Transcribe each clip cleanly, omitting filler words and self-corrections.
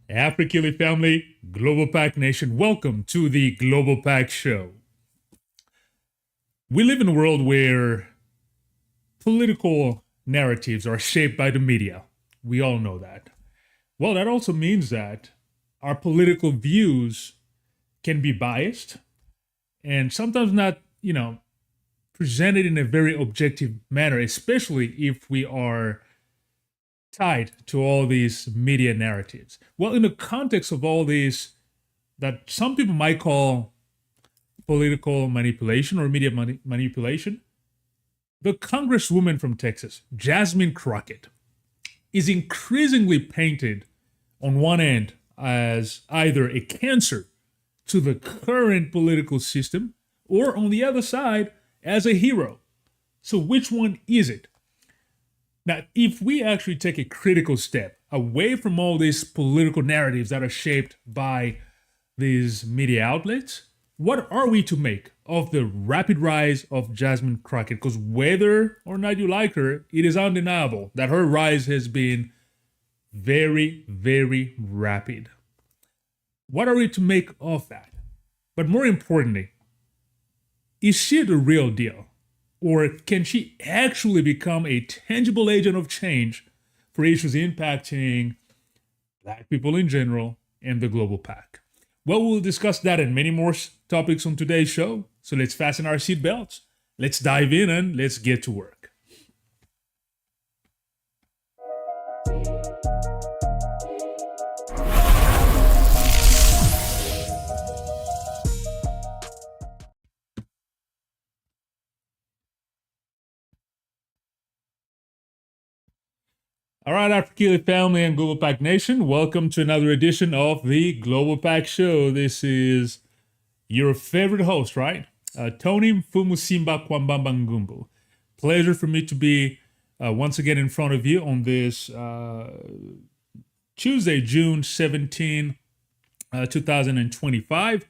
AfriKili family, Global PAC nation, welcome to the Global PAC show. We live in a world where political narratives are shaped by the media. We all know that. Well, that also means that our political views can be biased and sometimes not, presented in a very objective manner, especially if we are tied to all these media narratives. Well, in the context of all these, that some people might call political manipulation or media manipulation, the Congresswoman from Texas, Jasmine Crockett, is increasingly painted on one end as either a cancer to the current political system or on the other side as a hero. So which one is it? Now, if we actually take a critical step away from all these political narratives that are shaped by these media outlets, what are we to make of the rapid rise of Jasmine Crockett? Because whether or not you like her, it is undeniable that her rise has been very, very rapid. What are we to make of that? But more importantly, is she the real deal? Or can she actually become a tangible agent of change for issues impacting Black people in general and the Global PAC? Well, we'll discuss that and many more topics on today's show. So let's fasten our seatbelts. Let's dive in and let's get to work. All right, AfriKili family and Global PAC nation, welcome to another edition of the Global PAC show. This is your favorite host, right? Tony Mfumusimba Kwambamba Ngumbu. Pleasure for me to be once again in front of you on this Tuesday, June 17, 2025.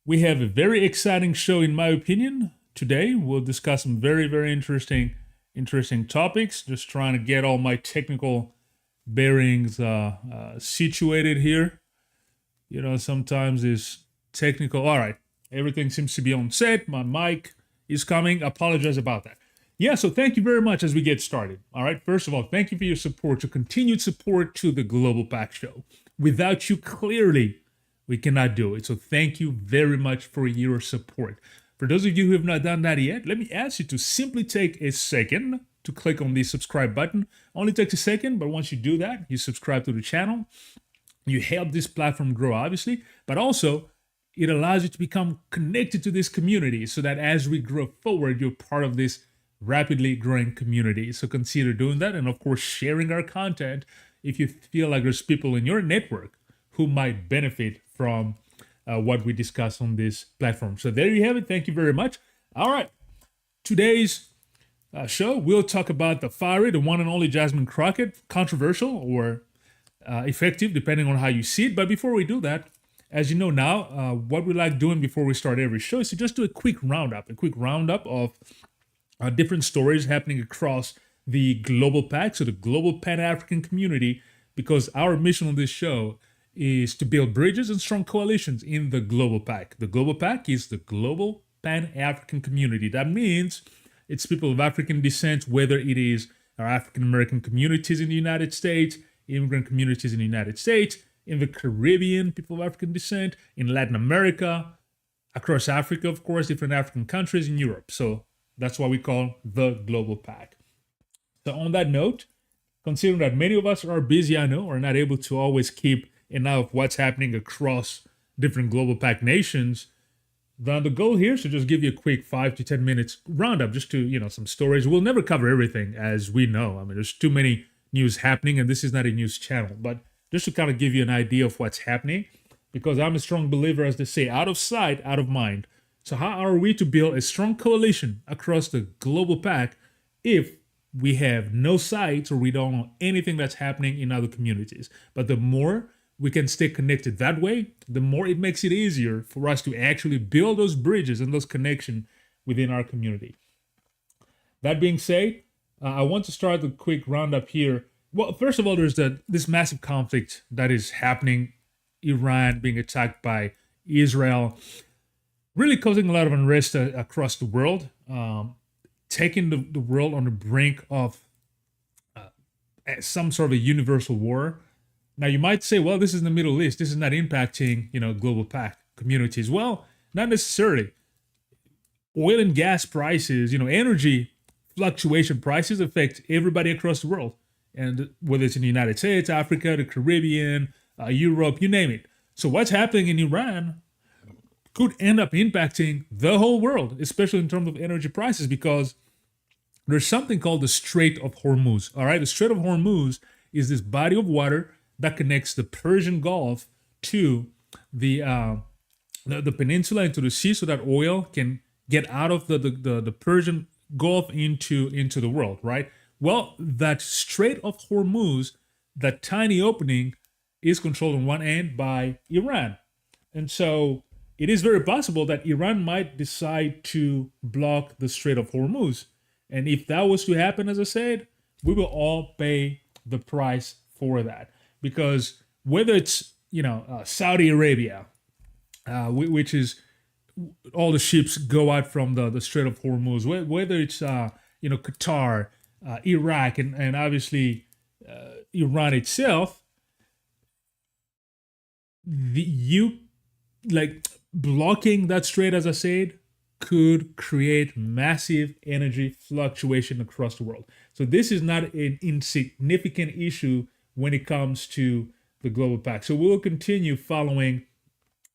We have a very exciting show, in my opinion. Today, we'll discuss some very, very interesting topics. Just trying to get all my technical bearings situated here. Sometimes it's technical. All right, everything seems to be on set. My mic is coming. Apologize about that. Yeah, so thank you very much as we get started. All right, first of all, thank you for your support, your continued support to the Global PAC show. Without you, clearly, we cannot do it. So thank you very much for your support. For those of you who have not done that yet, let me ask you to simply take a second to click on the subscribe button. Only takes a second, but once you do that, you subscribe to the channel. You help this platform grow, obviously, but also it allows you to become connected to this community so that as we grow forward, you're part of this rapidly growing community. So consider doing that and, of course, sharing our content if you feel like there's people in your network who might benefit from what we discuss on this platform. So there you have it. Thank you very much. All right. Today's show, we'll talk about the fiery, the one and only Jasmine Crockett, controversial or effective, depending on how you see it. But before we do that, as you know now, what we like doing before we start every show is to just do a quick roundup of different stories happening across the Global PAC, so the Global Pan-African community, because our mission on this show is to build bridges and strong coalitions in the Global PAC. The Global PAC is the Global Pan-African community. That means it's people of African descent, whether it is our African-American communities in the United States, immigrant communities in the United States, in the Caribbean, people of African descent, in Latin America, across Africa, of course, different African countries, in Europe. So that's what we call the Global PAC. So on that note, considering that many of us are busy, I know, are not able to always keep enough of what's happening across different Global PAC nations, then the goal here is to just give you a quick 5 to 10 minutes roundup, just to, some stories. We'll never cover everything, as we know. I mean, there's too many news happening, and this is not a news channel, but just to kind of give you an idea of what's happening, because I'm a strong believer, as they say, out of sight, out of mind. So how are we to build a strong coalition across the Global PAC if we have no sites or we don't know anything that's happening in other communities? But the more we can stay connected that way, the more it makes it easier for us to actually build those bridges and those connections within our community. That being said, I want to start the quick roundup here Well, first of all, there's this massive conflict that is happening. Iran being attacked by Israel, really causing a lot of unrest across the world, taking the world on the brink of some sort of a universal war. Now, you might say, well, this is in the Middle East. This is not impacting, global PAC communities. Well, not necessarily. Oil and gas prices, energy fluctuation prices affect everybody across the world. And whether it's in the United States, Africa, the Caribbean, Europe, you name it. So what's happening in Iran could end up impacting the whole world, especially in terms of energy prices, because there's something called the Strait of Hormuz. All right, the Strait of Hormuz is this body of water that connects the Persian Gulf to the peninsula into the sea, so that oil can get out of the Persian Gulf into the world. Right. Well, that Strait of Hormuz, that tiny opening, is controlled on one end by Iran, and so it is very possible that Iran might decide to block the Strait of Hormuz. And if that was to happen, as I said, we will all pay the price for that. Because whether it's, Saudi Arabia, which is all the ships go out from the Strait of Hormuz, whether it's, Qatar, Iraq, and obviously Iran itself, blocking that strait, as I said, could create massive energy fluctuation across the world. So this is not an insignificant issue when it comes to the global PAC. So we'll continue following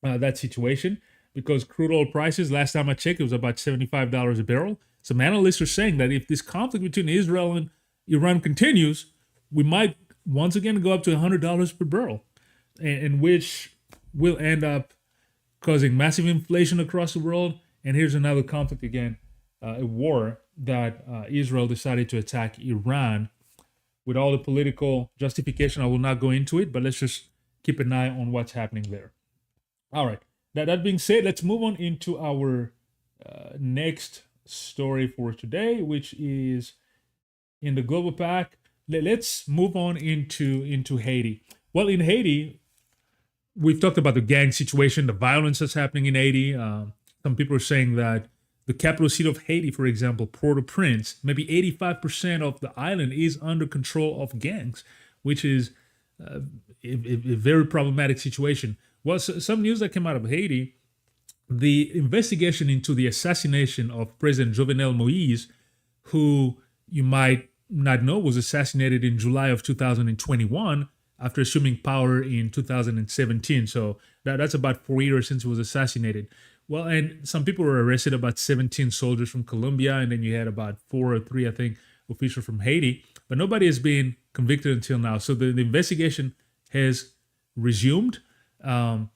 that situation, because crude oil prices, last time I checked, it was about $75 a barrel. Some analysts are saying that if this conflict between Israel and Iran continues, we might once again go up to $100 per barrel, in which will end up causing massive inflation across the world. And here's another conflict again, a war that Israel decided to attack Iran with all the political justification. I will not go into it, but let's just keep an eye on what's happening there. All right. That being said, let's move on into our next story for today, which is in the global PAC. Let's move on into Haiti. Well, in Haiti, we've talked about the gang situation, the violence that's happening in Haiti. Some people are saying that the capital city of Haiti, for example, Port-au-Prince, maybe 85% of the island is under control of gangs, which is a very problematic situation. Well, some news that came out of Haiti, the investigation into the assassination of President Jovenel Moïse, who you might not know was assassinated in July of 2021 after assuming power in 2017. So that's about 4 years since he was assassinated. Well, and some people were arrested, about 17 soldiers from Colombia, and then you had about 4 or 3, I think, officials from Haiti. But nobody has been convicted until now. So the investigation has resumed. And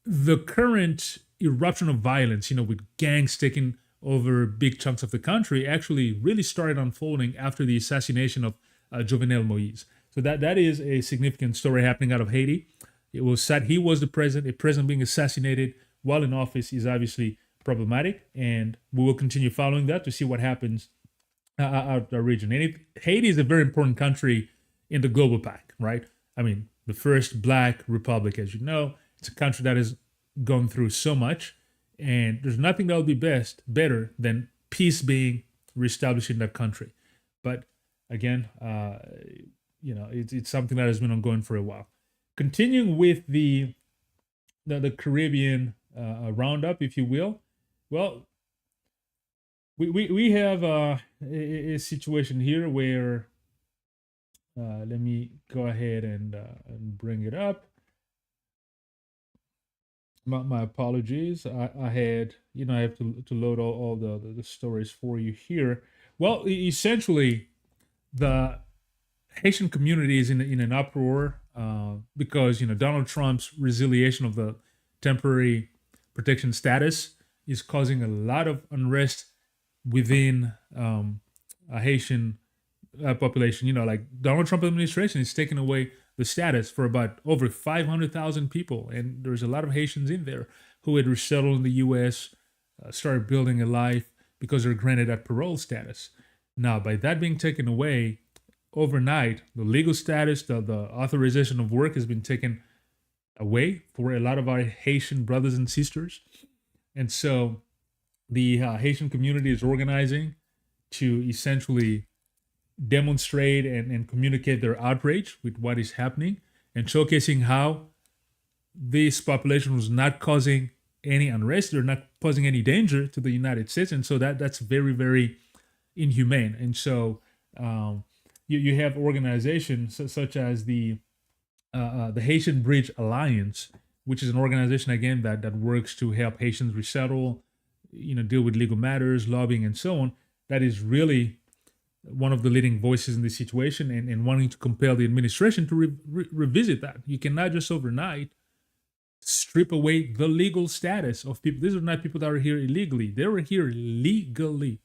the current eruption of violence, with gangs taking over big chunks of the country, actually really started unfolding after the assassination of Jovenel Moïse. So that is a significant story happening out of Haiti. It was said he was the president. A president being assassinated while in office is obviously problematic, and we will continue following that to see what happens out of the region. And Haiti is a very important country in the global PAC, right? I mean, the first Black republic, as you know. It's a country that has gone through so much, and there's nothing that would be better than peace being reestablished in that country. But again, it's something that has been ongoing for a while. Continuing with the Caribbean roundup, if you will. Well, we have a situation here where let me go ahead and bring it up. My apologies. I had, I have to load all the stories for you here. Well, essentially, the Haitian community is in an uproar because, Donald Trump's resiliation of the temporary protection status is causing a lot of unrest within a Haitian population. Like Donald Trump administration is taking away the status for about over 500,000 people. And there's a lot of Haitians in there who had resettled in the U.S., started building a life because they're granted that parole status. Now, by that being taken away, overnight, the legal status, the authorization of work has been taken away for a lot of our Haitian brothers and sisters. And so the Haitian community is organizing to essentially demonstrate and communicate their outrage with what is happening and showcasing how this population was not causing any unrest, they're not posing any danger to the United States. And so that's very, very inhumane. And so you have organizations such as the Haitian Bridge Alliance, which is an organization again that works to help Haitians resettle, deal with legal matters, lobbying, and so on. That is really one of the leading voices in this situation, and wanting to compel the administration to revisit that. You cannot just overnight strip away the legal status of people. These are not people that are here illegally. They were here legally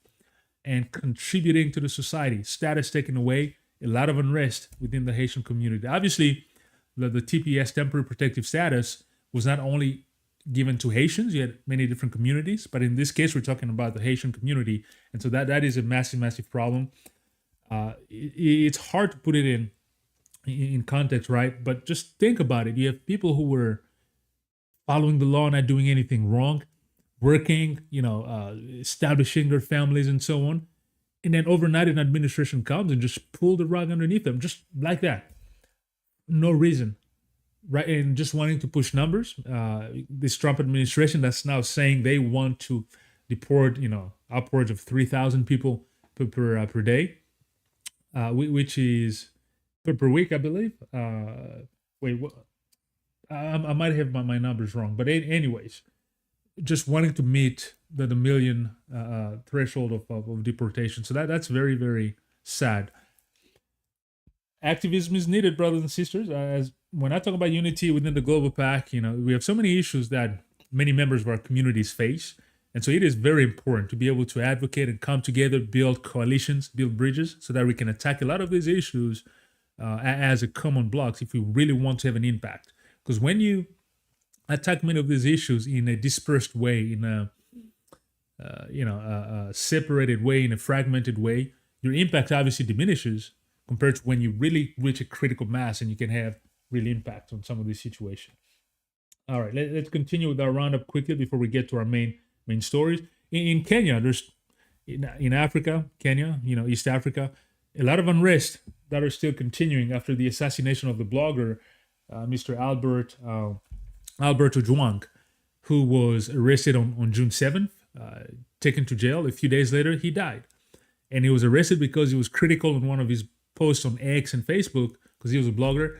and contributing to the society. Status taken away, a lot of unrest within the Haitian community. Obviously, the TPS, temporary protective status, was not only given to Haitians. You had many different communities, but in this case, we're talking about the Haitian community, and so that is a massive, massive problem. It's hard to put it in context, right? But just think about it. You have people who were following the law, not doing anything wrong, working, establishing their families and so on, and then overnight an administration comes and just pull the rug underneath them, just like that, no reason. Right, and just wanting to push numbers. This Trump administration that's now saying they want to deport, upwards of 3,000 people per day, which is per week, I believe. Wait, I might have my numbers wrong, but anyways, just wanting to meet the million threshold of deportation. So that's very, very sad. Activism is needed, brothers and sisters. As when I talk about unity within the Global PAC, we have so many issues that many members of our communities face. And so it is very important to be able to advocate and come together, build coalitions, build bridges, so that we can attack a lot of these issues as a common blocks if we really want to have an impact. Because when you attack many of these issues in a dispersed way, in a separated way, in a fragmented way, your impact obviously diminishes compared to when you really reach a critical mass and you can have real impact on some of these situations. All right, let's continue with our roundup quickly before we get to our main stories. In Kenya, there's in Africa, Kenya, East Africa, a lot of unrest that are still continuing after the assassination of the blogger, Mr. Alberto Ojwang, who was arrested on June 7th, taken to jail. A few days later, he died. And he was arrested because he was critical on one of his posts on X and Facebook, because he was a blogger.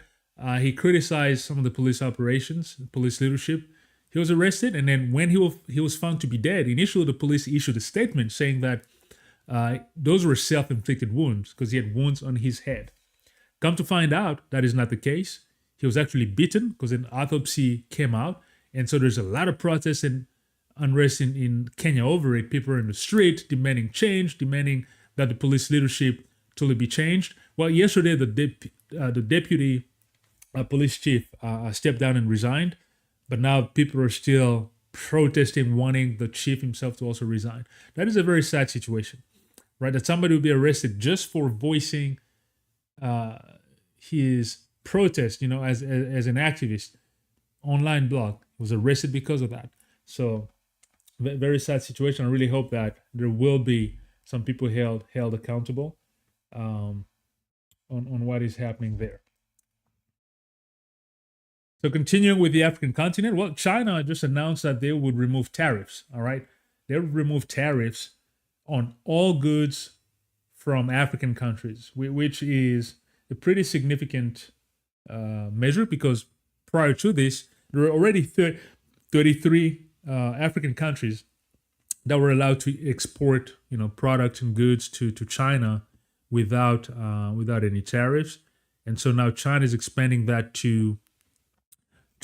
He criticized some of the police operations, police leadership. He was arrested, and then when he was found to be dead, initially the police issued a statement saying that those were self-inflicted wounds because he had wounds on his head. Come to find out, that is not the case. He was actually beaten because an autopsy came out, and so there's a lot of protests and unrest in Kenya over it. People are in the street demanding change, demanding that the police leadership totally be changed. Well, yesterday the deputy police chief stepped down and resigned, but now people are still protesting, wanting the chief himself to also resign. That is a very sad situation, right? That somebody would be arrested just for voicing his protest, as an activist, online blog, was arrested because of that. So very sad situation. I really hope that there will be some people held accountable on what is happening there. So continuing with the African continent, well, China just announced that they would remove tariffs, all right? They would remove tariffs on all goods from African countries, which is a pretty significant measure, because prior to this, there were already 33 African countries that were allowed to export, products and goods to China without any tariffs. And so now China is expanding that to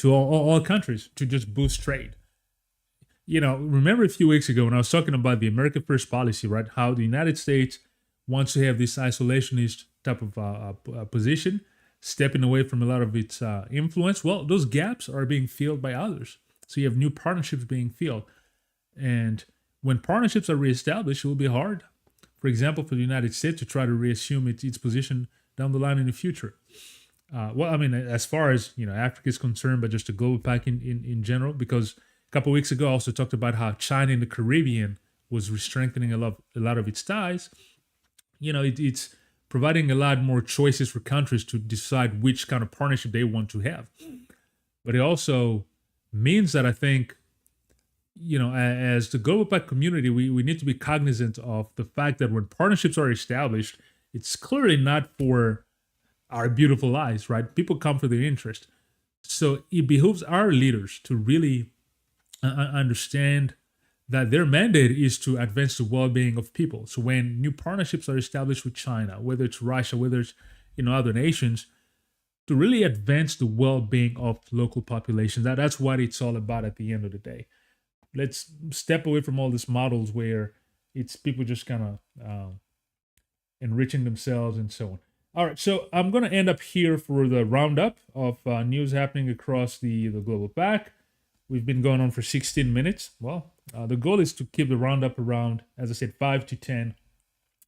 all countries to just boost trade. Remember a few weeks ago when I was talking about the America First policy, right? How the United States wants to have this isolationist type of position, stepping away from a lot of its influence. Well, those gaps are being filled by others. So you have new partnerships being filled. And when partnerships are reestablished, it will be hard, for example, for the United States to try to reassume its position down the line in the future. Well, I mean, as far as Africa is concerned, but just the global PAC in general, because a couple of weeks ago I also talked about how China in the Caribbean was strengthening a lot of its ties. It's providing a lot more choices for countries to decide which kind of partnership they want to have. But it also means that I think, as the global PAC community, we need to be cognizant of the fact that when partnerships are established, it's clearly not for our beautiful eyes, right? People come for their interest. So it behooves our leaders to really understand that their mandate is to advance the well-being of people. So when new partnerships are established with China, whether it's Russia, whether it's other nations, to really advance the well-being of local populations. That's what it's all about at the end of the day. Let's step away from all these models where it's people just kind of enriching themselves and so on. All right, so I'm going to end up here for the roundup of news happening across the global PAC. We've been going on for 16 minutes. Well, the goal is to keep the roundup around, as I said, 5 to 10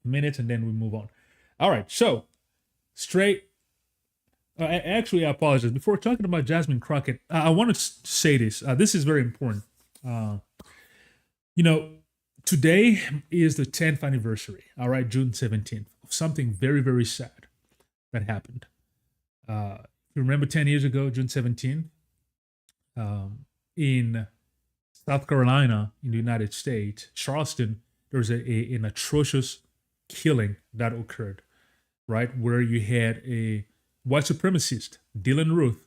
minutes, and then we move on. All right, so straight. Actually, I apologize. Before talking about Jasmine Crockett, I want to say this. This is very important. Today is the 10th anniversary, all right, June 17th, of something very, very sad that happened. If you remember 10 years ago, June 17th, in South Carolina, in the United States, Charleston, there was an atrocious killing that occurred, right, where you had a white supremacist, Dylan Ruth,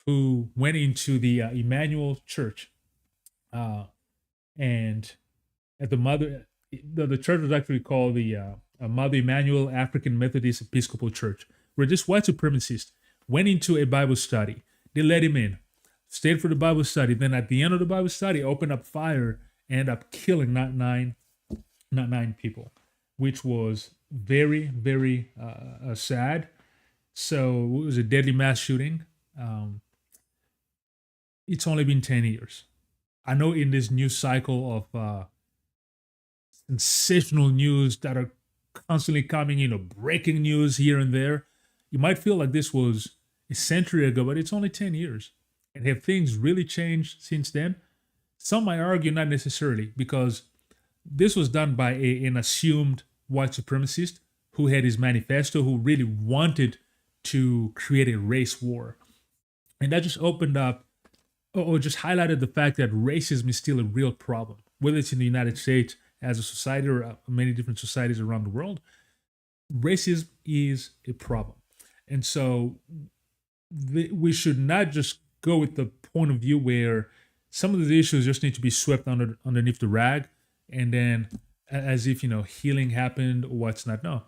who went into the Emmanuel Church, and at the church was actually called the Mother Emmanuel African Methodist Episcopal Church, where this white supremacist went into a Bible study. They let him in, stayed for the Bible study. Then at the end of the Bible study, opened up fire and ended up killing not nine people, which was very, very sad. So it was a deadly mass shooting. It's only been 10 years. I know in this news cycle of sensational news that are constantly coming, breaking news here and there, you might feel like this was a century ago, but it's only 10 years. And have things really changed since then? Some might argue not necessarily, because this was done by an assumed white supremacist who had his manifesto, who really wanted to create a race war. And that just opened up or just highlighted the fact that racism is still a real problem, whether it's in the United States as a society or many different societies around the world. Racism is a problem. And so we should not just go with the point of view where some of the issues just need to be swept underneath the rag, and then as if, healing happened or what's not. No.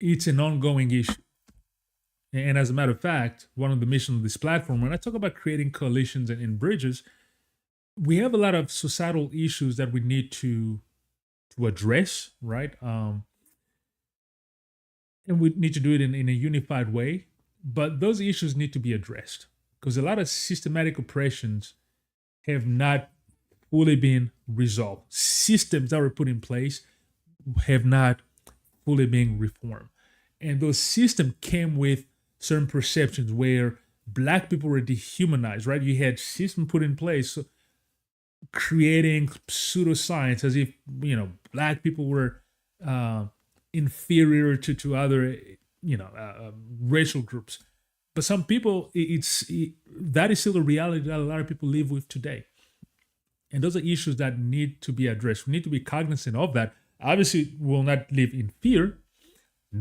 It's an ongoing issue. And as a matter of fact, one of the missions of this platform, when I talk about creating coalitions and bridges, we have a lot of societal issues that we need to address, right? And we need to do it in a unified way. But those issues need to be addressed because a lot of systematic oppressions have not fully been resolved. Systems that were put in place have not fully been reformed. And those systems came with certain perceptions where Black people were dehumanized, right? You had systems put in place creating pseudoscience as if, Black people were inferior to other, racial groups. But some people, that is still a reality that a lot of people live with today. And those are issues that need to be addressed. We need to be cognizant of that. Obviously, we will not live in fear. We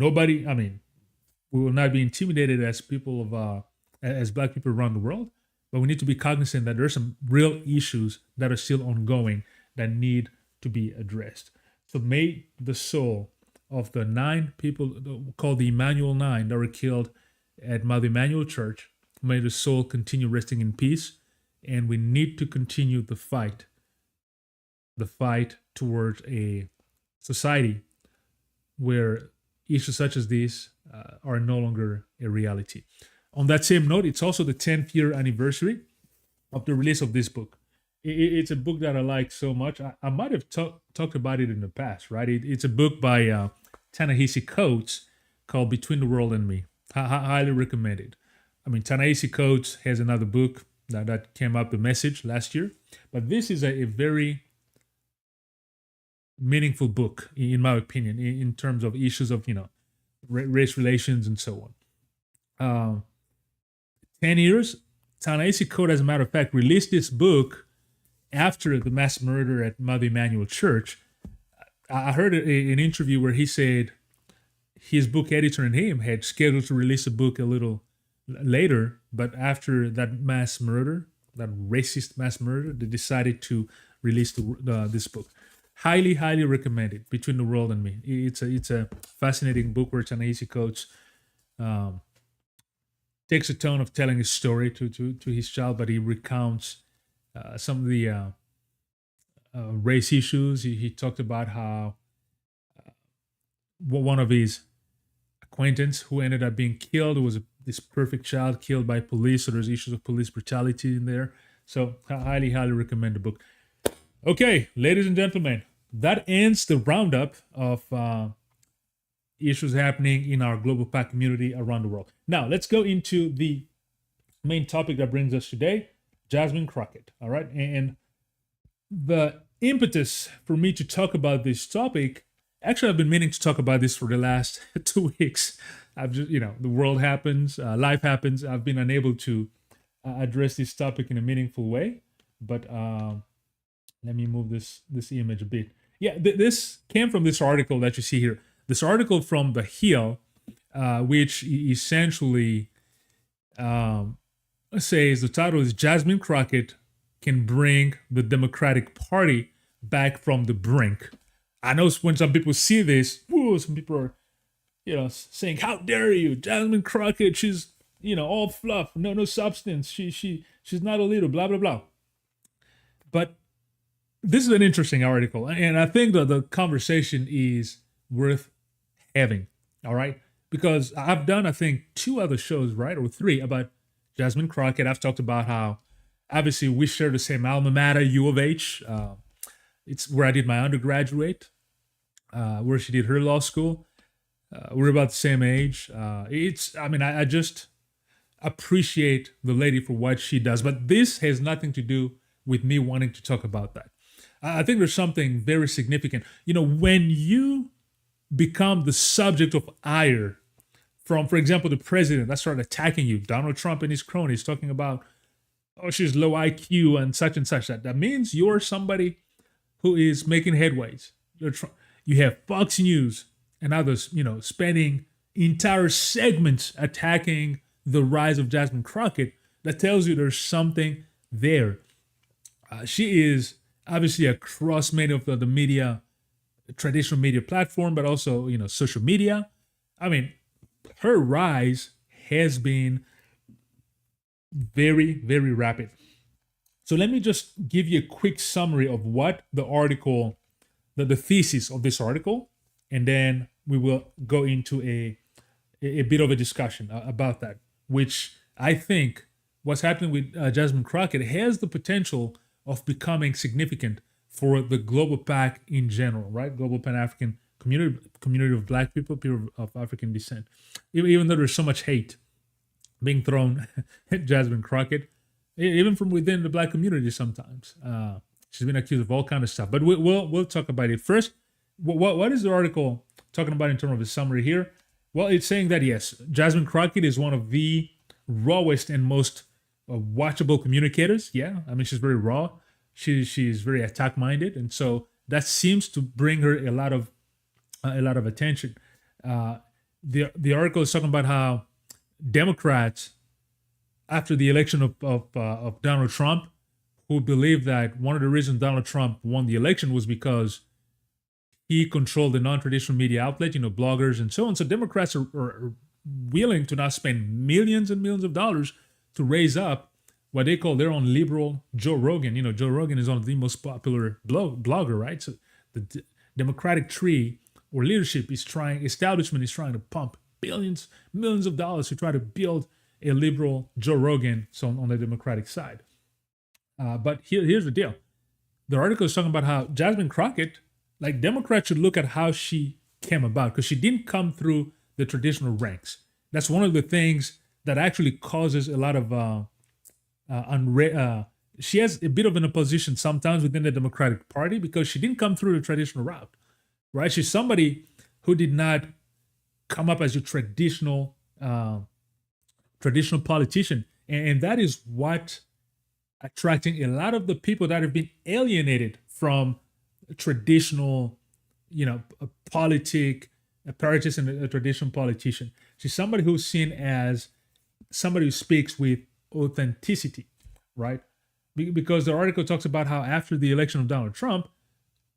will not be intimidated as people as Black people around the world, but we need to be cognizant that there are some real issues that are still ongoing that need to be addressed. So may the soul of the 9 people called the Emmanuel 9 that were killed at Mother Emmanuel Church, may the soul continue resting in peace, and we need to continue the fight towards a society where issues such as these are no longer a reality. On that same note, it's also the 10th year anniversary of the release of this book. It's a book that I like so much. I might have talked about it in the past, right? It's a book by Ta-Nehisi Coates, called Between the World and Me. Highly recommended. I mean, Ta-Nehisi Coates has another book that came up, The Message, last year. But this is a very meaningful book, in my opinion, in terms of issues of, race relations and so on. 10 years, Ta-Nehisi Coates, as a matter of fact, released this book after the mass murder at Mother Emanuel Church. I heard an interview where he said his book editor and him had scheduled to release a book a little later, but after that mass murder, that racist mass murder, they decided to release this book. Highly, highly recommended, Between the World and Me. It's a fascinating book where Ta-Nehisi Coates takes a tone of telling his story to his child, but he recounts some of the race issues. He talked about how one of his acquaintance who ended up being killed was this perfect child killed by police. So there's issues of police brutality in there. So highly, highly recommend the book. Okay, ladies and gentlemen, that ends the roundup of issues happening in our Global PAC community around the world. Now, let's go into the main topic that brings us today, Jasmine Crockett. All right, and the impetus for me to talk about this topic, actually, I've been meaning to talk about this for the last 2 weeks. I've just, the world happens, life happens. I've been unable to address this topic in a meaningful way, but let me move this image a bit. Yeah, this came from this article that you see here. This article from The Hill, which essentially says, the title is Jasmine Crockett Can Bring the Democratic Party Back from the Brink. I know when some people see this, some people are, saying, how dare you, Jasmine Crockett, she's, all fluff, no substance, she's not a leader, blah, blah, blah. But this is an interesting article, and I think that the conversation is worth having, all right? Because I've done, I think, 2 other shows, right, or 3, about Jasmine Crockett. I've talked about how, obviously, we share the same alma mater, U of H. It's where I did my undergraduate, where she did her law school. We're about the same age. I just appreciate the lady for what she does. But this has nothing to do with me wanting to talk about that. I think there's something very significant. When you become the subject of ire from, for example, the president that started attacking you, Donald Trump and his cronies, talking about, she's low IQ and such, that means you're somebody who is making headways. You have Fox News and others, spending entire segments attacking the rise of Jasmine Crockett. That tells you there's something there. She is obviously across many of the media, traditional media platform, but also, social media. I mean, her rise has been very, very rapid. So let me just give you a quick summary of what the article, the thesis of this article, and then we will go into a bit of a discussion about that, which I think what's happening with Jasmine Crockett has the potential of becoming significant for the Global PAC in general, right? Global Pan-African community of Black people of African descent. Even though there's so much hate being thrown at Jasmine Crockett, even from within the Black community sometimes. She's been accused of all kinds of stuff. But we'll talk about it. First, what is the article talking about in terms of a summary here? Well, it's saying that, yes, Jasmine Crockett is one of the rawest and most watchable communicators. Yeah, I mean, she's very raw. She's very attack-minded. And so that seems to bring her a lot of attention. The article is talking about how Democrats, after the election of Donald Trump, who believe that one of the reasons Donald Trump won the election was because he controlled the non-traditional media outlet, bloggers and so on. So Democrats are willing to now spend millions and millions of dollars to raise up what they call their own liberal Joe Rogan. Joe Rogan is one of the most popular blogger, right? So the Democratic tree or establishment is trying to pump millions of dollars to try to build a liberal Joe Rogan on the Democratic side. But here's the deal. The article is talking about how Jasmine Crockett, Democrats should look at how she came about, because she didn't come through the traditional ranks. That's one of the things that actually causes a lot of she has a bit of an opposition sometimes within the Democratic Party because she didn't come through the traditional route, right? She's somebody who did not come up as a traditional politician, and that is what attracting a lot of the people that have been alienated from traditional, apparatus and a traditional politician. She's somebody who's seen as somebody who speaks with authenticity, right? Because the article talks about how after the election of Donald Trump,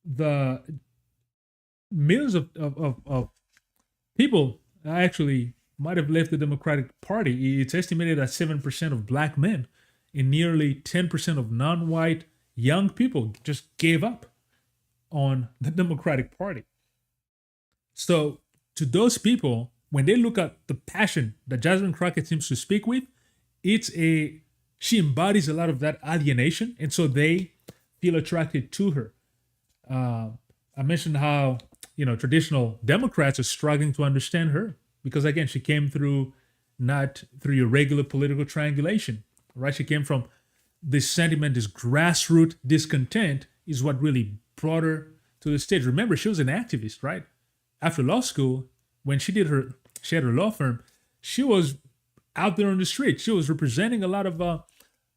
the millions of people actually might have left the Democratic Party. It's estimated that 7% of black men and nearly 10% of non-white young people just gave up on the Democratic Party. So to those people, when they look at the passion that Jasmine Crockett seems to speak with, she embodies a lot of that alienation, and so they feel attracted to her. I mentioned how traditional Democrats are struggling to understand her because, again, she came not through your regular political triangulation, right? She came from this sentiment, this grassroots discontent is what really brought her to the stage. Remember, she was an activist, right? After law school, when she had her law firm, she was out there on the street. She was representing a lot of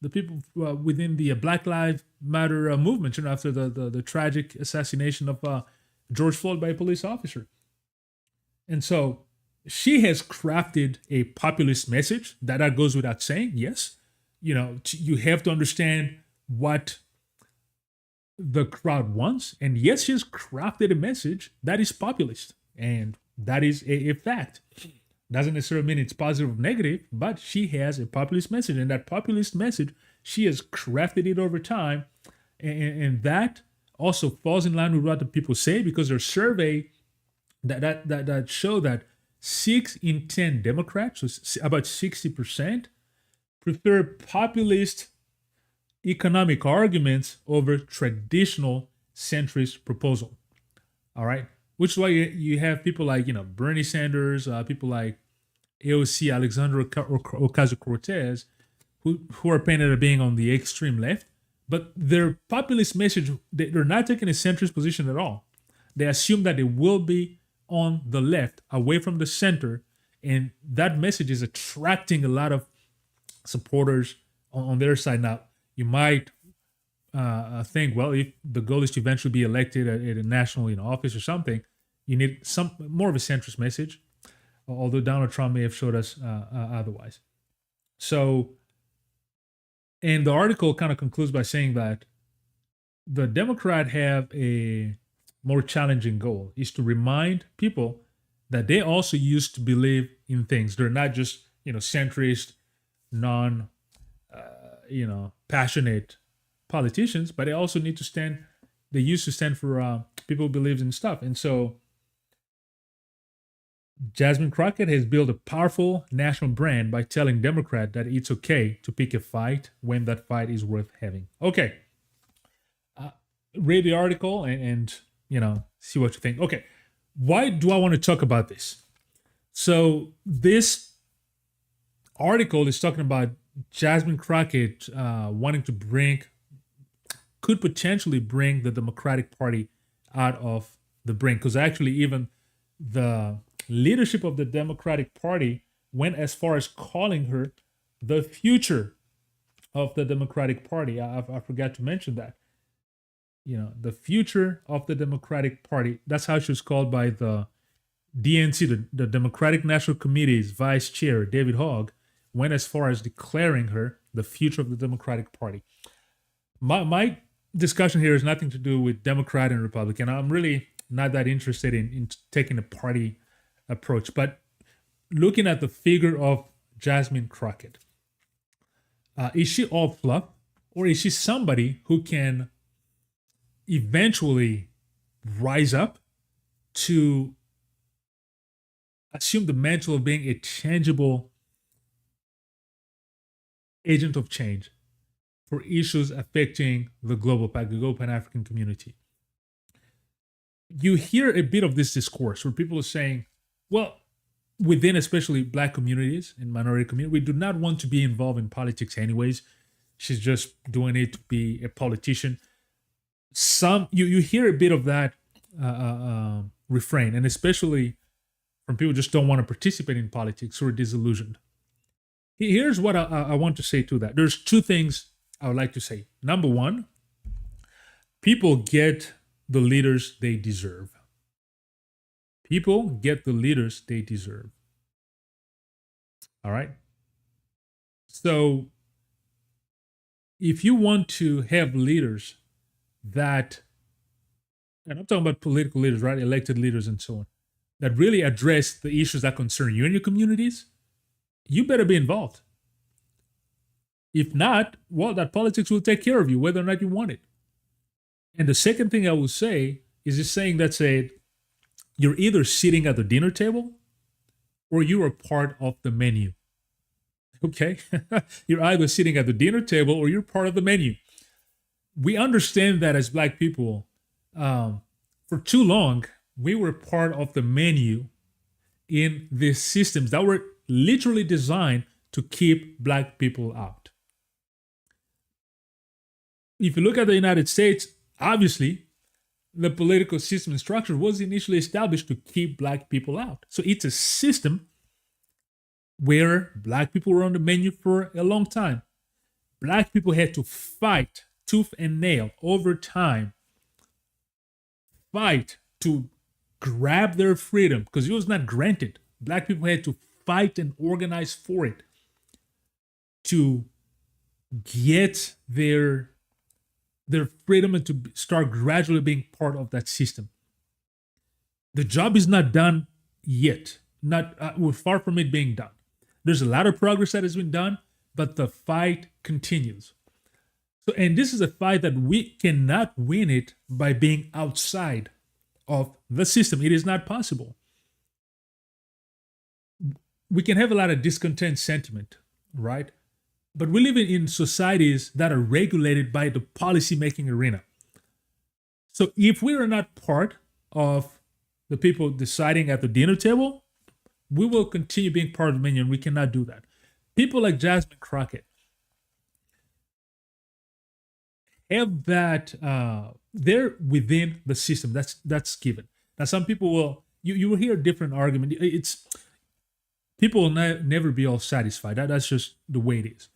the people within the Black Lives Matter movement, after the tragic assassination of George Floyd by a police officer. And so she has crafted a populist message that goes without saying. Yes, you have to understand what the crowd wants. And yes, she has crafted a message that is populist. And that is a fact. Doesn't necessarily mean it's positive or negative, but she has a populist message. And that populist message, she has crafted it over time. And that also falls in line with what the people say, because there's a survey that show that 6 in 10 Democrats, so about 60%, prefer populist economic arguments over traditional centrist proposal. All right. Which is why you have people like, Bernie Sanders, people like AOC, Alexandra Ocasio-Cortez, who are painted as being on the extreme left. But their populist message, they're not taking a centrist position at all. They assume that they will be on the left, away from the center. And that message is attracting a lot of supporters on their side. Now, you might think, well, if the goal is to eventually be elected at a national office or something, you need some more of a centrist message, although Donald Trump may have showed us otherwise. So, and the article kind of concludes by saying that the Democrats have a more challenging goal, is to remind people that they also used to believe in things. They're not just, centrist, passionate politicians, but they also need to stand, they used to stand for people who believe in stuff. And so Jasmine Crockett has built a powerful national brand by telling Democrats that it's okay to pick a fight when that fight is worth having. Okay. Read the article and see what you think. Okay. Why do I want to talk about this? So this article is talking about Jasmine Crockett wanting to could potentially bring the Democratic Party out of the brink. Because actually even the leadership of the Democratic Party went as far as calling her the future of the Democratic Party. I forgot to mention that. The future of the Democratic Party. That's how she was called by the DNC, the Democratic National Committee's vice chair, David Hogg, went as far as declaring her the future of the Democratic Party. My discussion here has nothing to do with Democrat and Republican. I'm really not that interested in taking a party approach, but looking at the figure of Jasmine Crockett, is she all fluff, or is she somebody who can eventually rise up to assume the mantle of being a tangible agent of change for issues affecting the Global PAC, the Global Pan-African community? You hear a bit of this discourse where people are saying, well, within especially Black communities and minority communities, we do not want to be involved in politics anyways. She's just doing it to be a politician. You hear a bit of that refrain, and especially from people who just don't want to participate in politics who are disillusioned. Here's what I want to say to that. There's two things I would like to say. Number one, people get the leaders they deserve. People get the leaders they deserve. All right. So if you want to have leaders that, and I'm talking about political leaders, right? Elected leaders and so on, that really address the issues that concern you and your communities, you better be involved. If not, well, that politics will take care of you, whether or not you want it. And the second thing I will say is this saying that said, you're either sitting at the dinner table or you are part of the menu. Okay? You're either sitting at the dinner table or you're part of the menu. We understand that as Black people, for too long, we were part of the menu in these systems that were literally designed to keep Black people out. If you look at the United States, obviously, the political system and structure was initially established to keep Black people out. So it's a system where Black people were on the menu for a long time. Black people had to fight tooth and nail over time, fight to grab their freedom because it was not granted. Black people had to fight and organize for it to get their freedom and to start gradually being part of that system. The job is not done yet. We're far from it being done. There's a lot of progress that has been done, but the fight continues. So, and this is a fight that we cannot win it by being outside of the system. It is not possible. We can have a lot of discontent sentiment, right? But we live in societies that are regulated by the policy-making arena. So if we are not part of the people deciding at the dinner table, we will continue being part of the menu, and we cannot do that. People like Jasmine Crockett have that, they're within the system. That's given. Now, some people will, you will hear a different argument. People will never be all satisfied. That's just the way it is.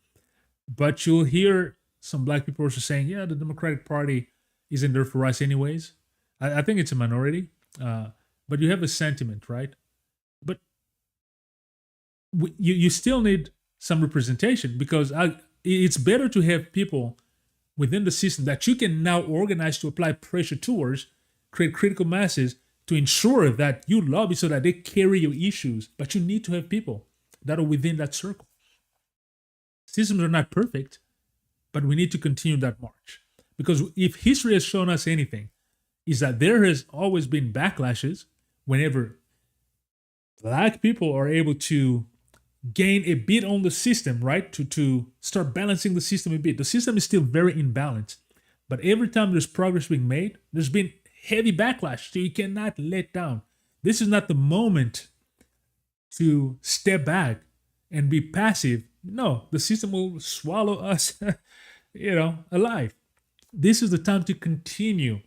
But you'll hear some Black people also saying, yeah, the Democratic Party isn't there for us anyways. I think it's a minority, but you have a sentiment, right? But you still need some representation because it's better to have people within the system that you can now organize to apply pressure towards, create critical masses to ensure that you lobby so that they carry your issues. But you need to have people that are within that circle. Systems are not perfect, but we need to continue that march. Because if history has shown us anything, is that there has always been backlashes whenever Black people are able to gain a bit on the system, right? To start balancing the system a bit. The system is still very imbalanced. But every time there's progress being made, there's been heavy backlash. So you cannot let down. This is not the moment to step back and be passive. No, the system will swallow us, alive. This is the time to continue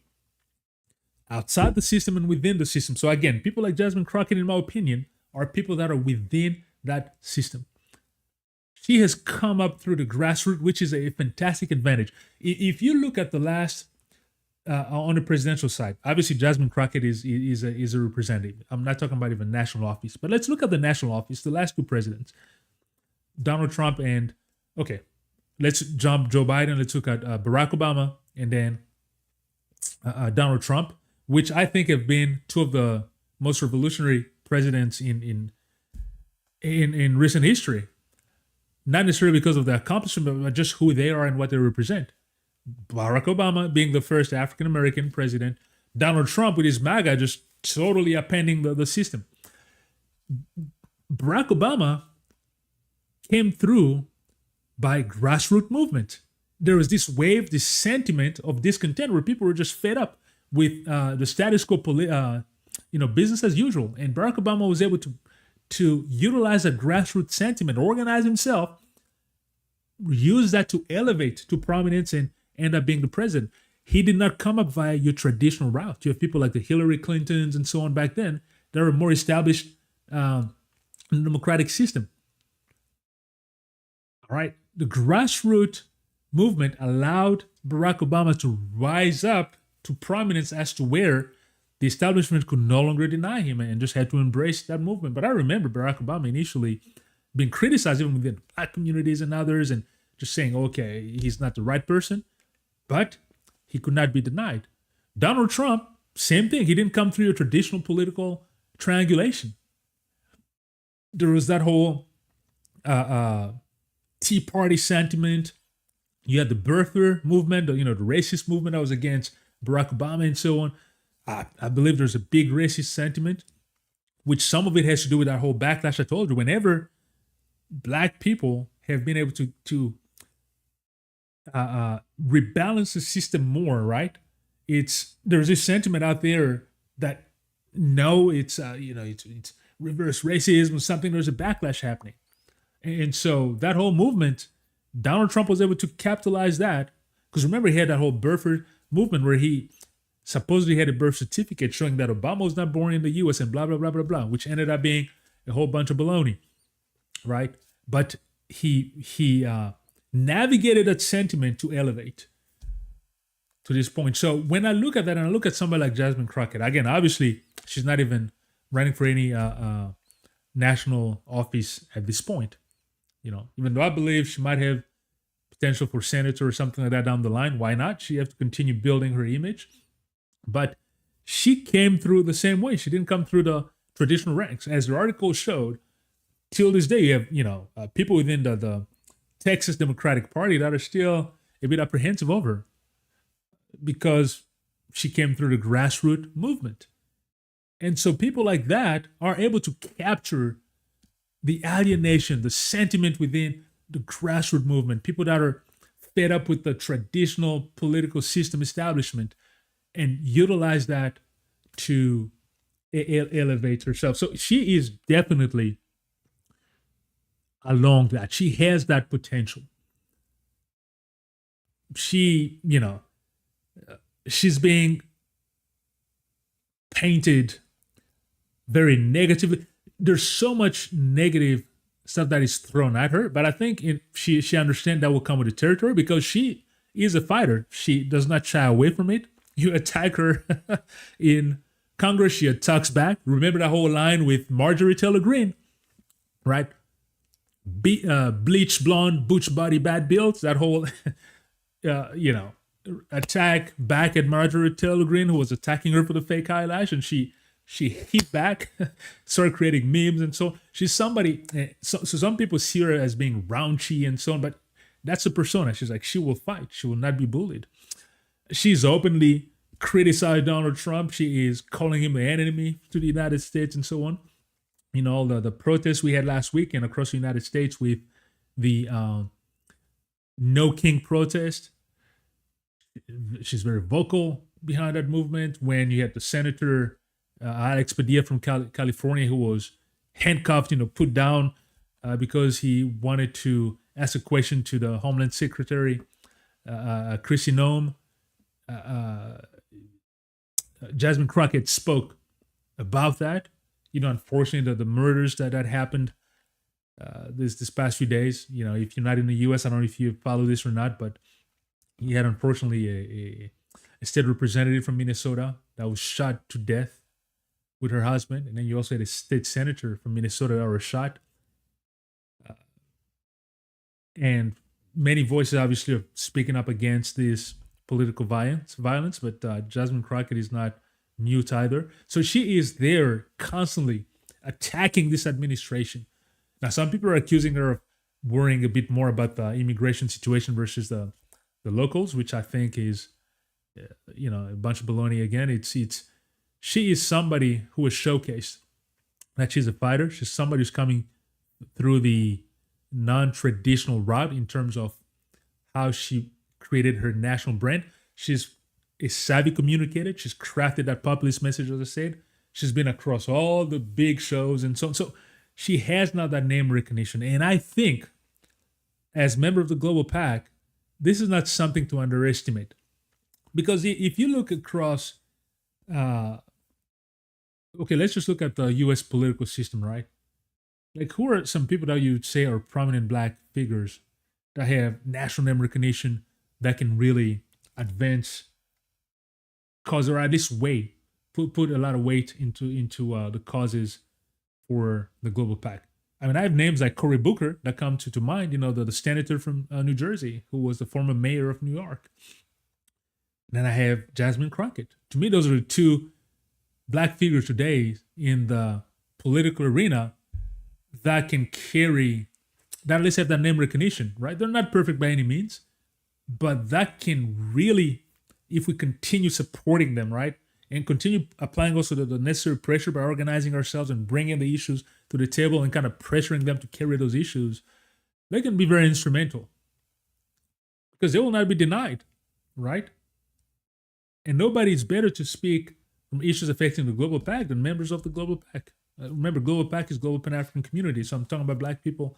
outside the system and within the system. So again, people like Jasmine Crockett, in my opinion, are people that are within that system. She has come up through the grassroots, which is a fantastic advantage. If you look at the last, on the presidential side, obviously Jasmine Crockett is a representative. I'm not talking about even national office, but let's look at the national office, the last two presidents. Donald Trump and, okay, let's jump Joe Biden. Let's look at Barack Obama and then Donald Trump, which I think have been two of the most revolutionary presidents in recent history. Not necessarily because of their accomplishment, but just who they are and what they represent. Barack Obama being the first African-American president. Donald Trump with his MAGA just totally upending the system. Barack Obama came through by grassroots movement. There was this wave, this sentiment of discontent where people were just fed up with the status quo, business as usual. And Barack Obama was able to to utilize a grassroots sentiment, organize himself, use that to elevate to prominence and end up being the president. He did not come up via your traditional route. You have people like the Hillary Clintons and so on back then that were more established in the democratic system. All right. The grassroots movement allowed Barack Obama to rise up to prominence as to where the establishment could no longer deny him and just had to embrace that movement. But I remember Barack Obama initially being criticized even within black communities and others and just saying, okay, he's not the right person, but he could not be denied. Donald Trump, same thing. He didn't come through a traditional political triangulation. There was that whole Tea Party sentiment. You had the birther movement, the racist movement that was against Barack Obama and so on. I believe there's a big racist sentiment, which some of it has to do with that whole backlash I told you. Whenever black people have been able to rebalance the system more, right? There's this sentiment out there that no, it's reverse racism or something. There's a backlash happening, and so that whole movement, Donald Trump was able to capitalize that because remember he had that whole birther movement where he supposedly had a birth certificate showing that Obama was not born in the U.S. and blah blah blah blah blah, which ended up being a whole bunch of baloney, right? But he navigated that sentiment to elevate to this point. So when I look at that and I look at somebody like Jasmine Crockett, again, obviously she's not even running for any national office at this point. Even though I believe she might have potential for senator or something like that down the line, why not? She has to continue building her image. But she came through the same way. She didn't come through the traditional ranks. As the article showed, till this day, you have people within the Texas Democratic Party that are still a bit apprehensive over her because she came through the grassroots movement. And so people like that are able to capture the alienation, the sentiment within the grassroots movement, people that are fed up with the traditional political system establishment and utilize that to elevate herself. So she is definitely along that. She has that potential. She's being painted very negatively. There's so much negative stuff that is thrown at her, but I think she understands that will come with the territory because she is a fighter. She does not shy away from it. You attack her in Congress, she attacks back. Remember that whole line with Marjorie Taylor Greene, right? Bleach blonde, butch body, bad builds. That whole, attack back at Marjorie Taylor Greene, who was attacking her for the fake eyelash, and she hit back, started creating memes and so on. She's somebody. So some people see her as being raunchy and so on, but that's the persona. She's like, she will fight. She will not be bullied. She's openly criticized Donald Trump. She is calling him an enemy to the United States and so on. The protests we had last weekend across the United States with the No King protest. She's very vocal behind that movement. When you had the Senator Alex Padilla from California, who was handcuffed, put down because he wanted to ask a question to the Homeland Secretary, Chrissy Nome. Jasmine Crockett spoke about that. Unfortunately, the murders that happened this past few days. If you're not in the U.S., I don't know if you follow this or not, but you had unfortunately a state representative from Minnesota that was shot to death with her husband, and then you also had a state senator from Minnesota that was shot. And many voices obviously are speaking up against this political violence, but Jasmine Crockett is not mute either. So she is there constantly attacking this administration. Now, some people are accusing her of worrying a bit more about the immigration situation versus the locals, which I think is, a bunch of baloney again. She is somebody who is showcased that she's a fighter. She's somebody who's coming through the non-traditional route in terms of how she created her national brand. She's a savvy communicator. She's crafted that populist message, as I said. She's been across all the big shows and so on. So she has now that name recognition. And I think, as member of the Global PAC, this is not something to underestimate. Because if you look across, uh, okay, let's just look at the US political system, right? Like, who are some people that you would say are prominent black figures that have national name recognition that can really advance cause, or at least weight, put a lot of weight into the causes for the Global PAC? I mean, I have names like Cory Booker that come to mind, the senator from New Jersey who was the former mayor of New York. And then I have Jasmine Crockett. To me, those are the two black figures today in the political arena that can carry, that at least have that name recognition, right? They're not perfect by any means, but that can really, if we continue supporting them, right? And continue applying also the necessary pressure by organizing ourselves and bringing the issues to the table and kind of pressuring them to carry those issues, they can be very instrumental because they will not be denied, right? And nobody is better to speak from issues affecting the Global PAC than members of the Global PAC. Remember, Global PAC is Global Pan-African Community, so I'm talking about black people,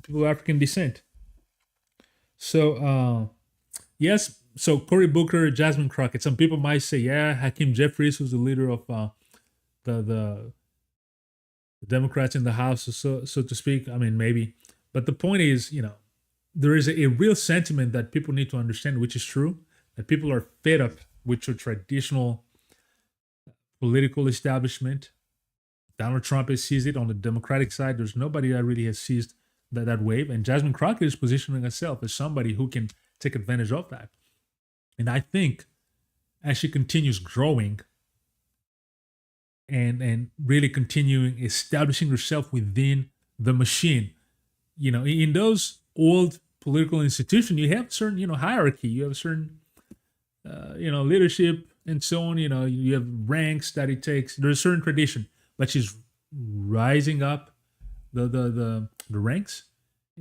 people of African descent. So, yes, so Cory Booker, Jasmine Crockett. Some people might say, yeah, Hakeem Jeffries, who's the leader of the Democrats in the House, so to speak. I mean, maybe. But the point is, there is a real sentiment that people need to understand, which is true, that people are fed up with your traditional political establishment. Donald Trump has seized it on the Democratic side. There's nobody that really has seized that wave. And Jasmine Crockett is positioning herself as somebody who can take advantage of that. And I think as she continues growing and really continuing establishing herself within the machine, in those old political institutions, you have certain, hierarchy, you have certain, leadership and so on, you have ranks that it takes. There's a certain tradition, but she's rising up the ranks.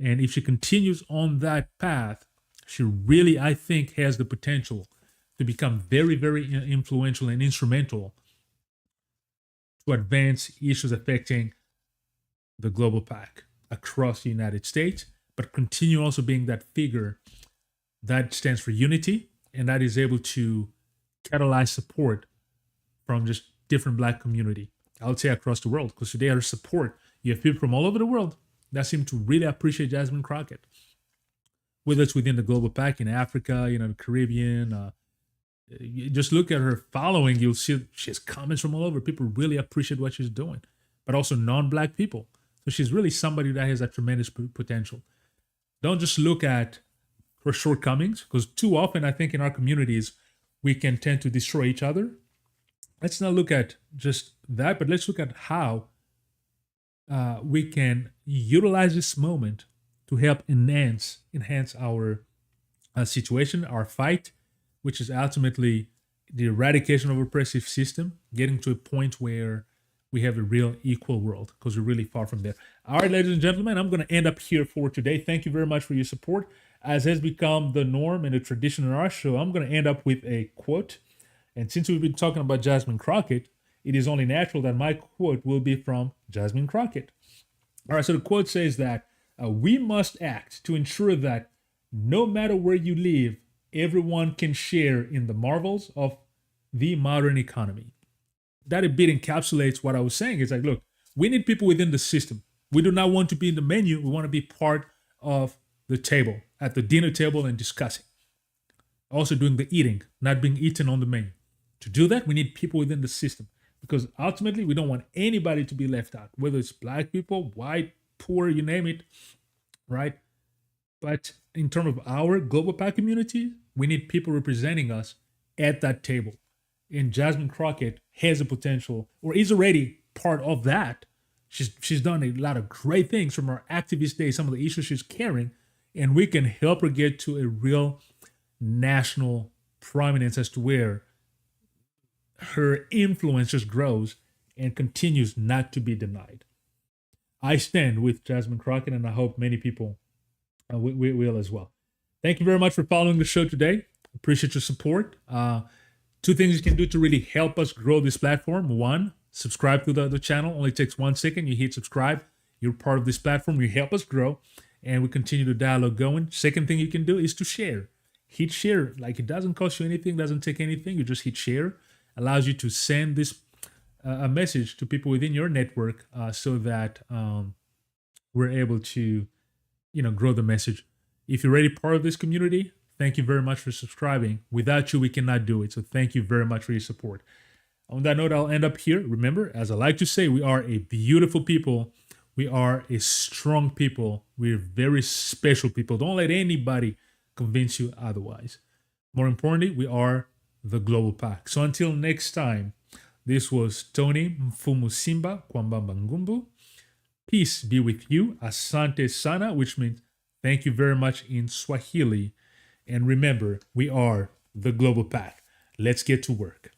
And if she continues on that path, she really, I think, has the potential to become very, very influential and instrumental to advance issues affecting the Global PAC across the United States, but continue also being that figure that stands for unity and that is able to catalyze support from just different black community, I would say across the world, because today our support, you have people from all over the world that seem to really appreciate Jasmine Crockett. Whether it's within the Global PAC in Africa, the Caribbean, you just look at her following, you'll see she has comments from all over. People really appreciate what she's doing, but also non-black people. So she's really somebody that has a tremendous potential. Don't just look at her shortcomings, because too often I think in our communities, we can tend to destroy each other. Let's not look at just that, but let's look at how we can utilize this moment to help enhance our situation, our fight, which is ultimately the eradication of oppressive system, getting to a point where we have a real equal world, because we're really far from there. All right, ladies and gentlemen, I'm going to end up here for today. Thank you very much for your support. As has become the norm and the tradition in our show, I'm going to end up with a quote. And since we've been talking about Jasmine Crockett, it is only natural that my quote will be from Jasmine Crockett. All right, so the quote says that we must act to ensure that no matter where you live, everyone can share in the marvels of the modern economy. That a bit encapsulates what I was saying. It's like, look, we need people within the system. We do not want to be in the menu. We want to be part of the table, at the dinner table and discussing. Also doing the eating, not being eaten on the menu. To do that, we need people within the system, because ultimately we don't want anybody to be left out, whether it's black people, white, poor, you name it, right? But in terms of our Global PAC community, we need people representing us at that table. And Jasmine Crockett has the potential, or is already part of that. She's done a lot of great things from her activist days, some of the issues she's carrying, and we can help her get to a real national prominence as to where her influence just grows and continues not to be denied. I stand with Jasmine Crockett, and I hope many people will as well. Thank you very much for following the show today. Appreciate your support. Two things you can do to really help us grow this platform. One, subscribe to the channel. Only takes 1 second. You hit subscribe. You're part of this platform. You help us grow, and we continue the dialogue going. Second thing you can do is to share. Hit share. Like, it doesn't cost you anything, doesn't take anything. You just hit share. Allows you to send this a message to people within your network, so that we're able to, grow the message. If you're already part of this community, thank you very much for subscribing. Without you, we cannot do it. So thank you very much for your support. On that note, I'll end up here. Remember, as I like to say, we are a beautiful people. We are a strong people. We're very special people. Don't let anybody convince you otherwise. More importantly, we are the Global PAC. So until next time, this was Tony Mfumusimba Kwambamba Ngumbu. Peace be with you. Asante sana, which means thank you very much in Swahili. And remember, we are the Global PAC. Let's get to work.